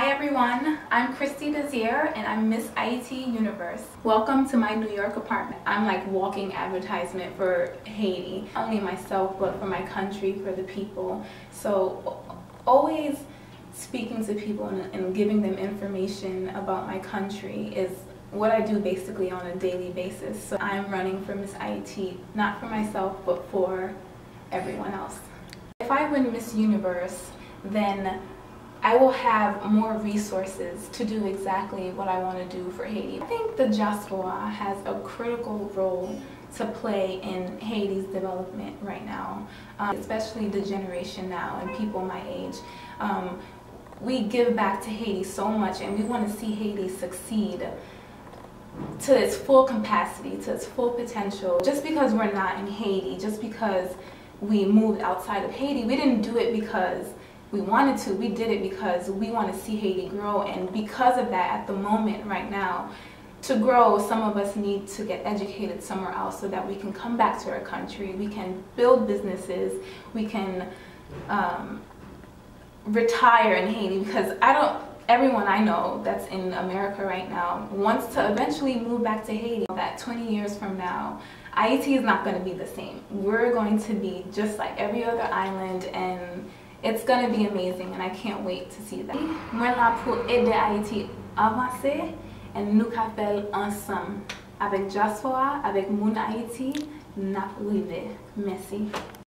Hi everyone, I'm Christie Desir and I'm Miss Haiti Universe. Welcome to my New York apartment. I'm like walking advertisement for Haiti. Not only myself but for my country, for the people. So always speaking to people and giving them information about my country is what I do basically on a daily basis. So I'm running for Miss Haiti, not for myself but for everyone else. If I win Miss Universe, then I will have more resources to do exactly what I want to do for Haiti. I think the diaspora has a critical role to play in Haiti's development right now, especially the generation now and people my age. We give back to Haiti so much and we want to see Haiti succeed to its full capacity, to its full potential. Just because we're not in Haiti, just because we moved outside of Haiti, we didn't do it because we wanted to. We did it because we want to see Haiti grow, and because of that, at the moment right now, to grow, some of us need to get educated somewhere else so that we can come back to our country, we can build businesses, we can retire in Haiti, because everyone I know that's in America right now wants to eventually move back to Haiti. That 20 years from now, Haiti is not going to be the same. We're going to be just like every other island, and it's going to be amazing, and I can't wait to see that. Moi là pour aider Haïti avancer, et nous ka faire ensemble avec diaspora, avec moun Haïti, n'a rivé. Merci.